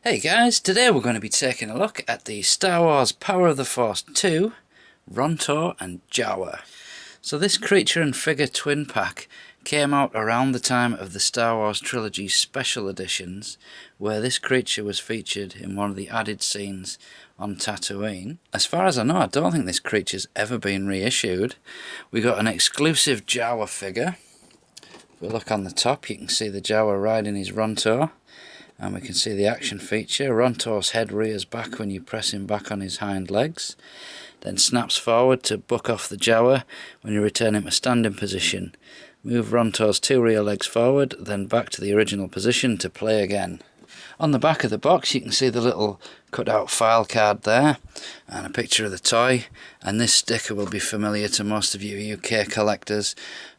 Hey guys, today we're going to be taking a look at the Star Wars Power of the Force 2 Ronto and Jawa. So this creature and figure twin pack came out around the time of the Star Wars Trilogy special editions, where this creature was featured in one of the added scenes on Tatooine. As far as I know, I don't think this creature's ever been reissued. We got an exclusive Jawa figure. If we look on the top, you can see the Jawa riding his Ronto. And we can see the action feature. Ronto's head rears back when you press him back on his hind legs, then snaps forward to buck off the Jawa when you return him to standing position. Move Ronto's two rear legs forward, then back to the original position to play again. On the back of the box you can see the little cut out file card there and a picture of the toy, and this sticker will be familiar to most of you UK collectors.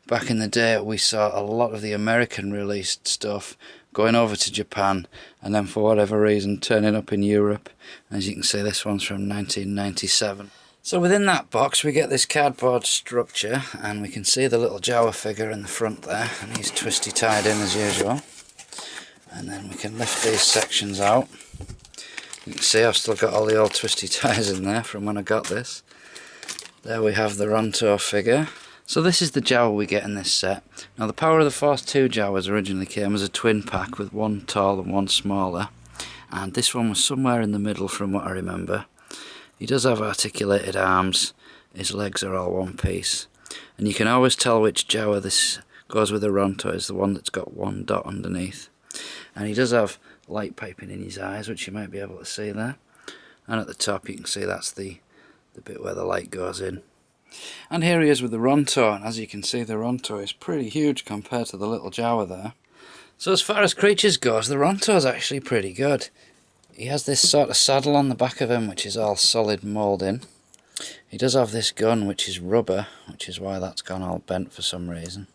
Back in the day we saw a lot of the American released stuff going over to Japan and then for whatever reason turning up in Europe. As you can see, this one's from 1997. So within that box we get this cardboard structure, and we can see the little Jawa figure in the front there, and he's twisty tied in as usual. And then we can lift these sections out. You can see I've still got all the old twisty ties in there from when I got this. There we have the Ronto figure. So this is the Jawa we get in this set. Now the Power of the Force 2 Jawas originally came as a twin pack with one tall and one smaller, and this one was somewhere in the middle from what I remember. He does have articulated arms, his legs are all one piece, and you can always tell which Jawa this goes with the Ronto is the one that's got one dot underneath. And he does have light piping in his eyes, which you might be able to see there, and at the top you can see that's the bit where the light goes in. And here he is with the Ronto, and as you can see the Ronto is pretty huge compared to the little Jawa there. So as far as creatures goes, the Ronto is actually pretty good. He has this sort of saddle on the back of him which is all solid moulding. He does have this gun which is rubber, which is why that's gone all bent for some reason.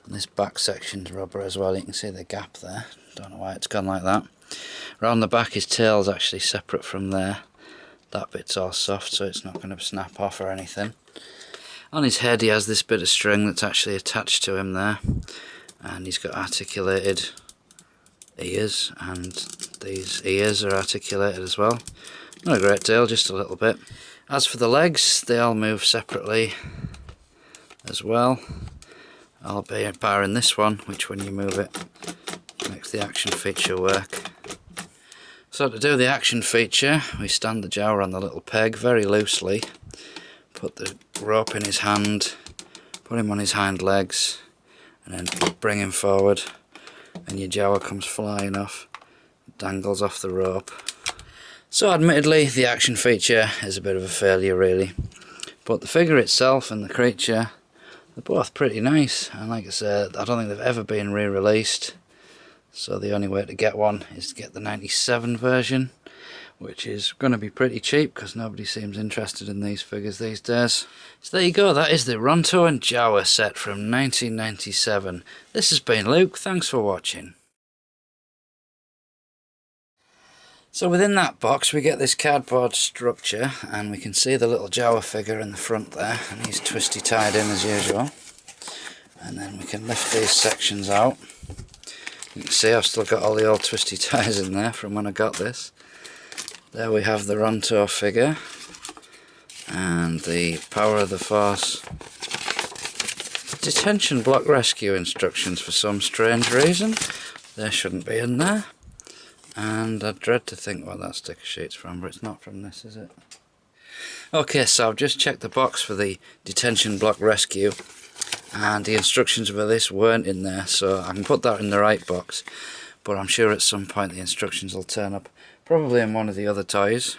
And this back section's rubber as well, you can see the gap there. Don't know why it's gone like that. Around the back his tail's actually separate from there. That bit's all soft so it's not going to snap off or anything. On his head he has this bit of string that's actually attached to him there, and he's got articulated ears, and these ears are articulated as well. Not a great deal, just a little bit. As for the legs, they all move separately as well, albeit barring this one, which when you move it makes the action feature work. So to do the action feature, we stand the Jawa on the little peg very loosely, put the rope in his hand, put him on his hind legs, and then bring him forward, and your Jawa comes flying off, dangles off the rope. So admittedly the action feature is a bit of a failure really, but the figure itself and the creature, they're both pretty nice, and like I said, I don't think they've ever been re-released. So the only way to get one is to get the 97 version, which is going to be pretty cheap because nobody seems interested in these figures these days. So there you go, that is the Ronto and Jawa set from 1997. This has been Luke, thanks for watching. So within that box we get this cardboard structure, and we can see the little Jawa figure in the front there, and he's twisty tied in as usual. And then we can lift these sections out. You can see I've still got all the old twisty ties in there from when I got this. There we have the Ronto figure and the Power of the Force detention block rescue instructions for some strange reason. They shouldn't be in there, and I dread to think what that sticker sheet's from, but it's not from this, is it? Okay, so I've just checked the box for the detention block rescue, and the instructions for this weren't in there, so I can put that in the right box, but I'm sure at some point the instructions will turn up, probably in one of the other toys.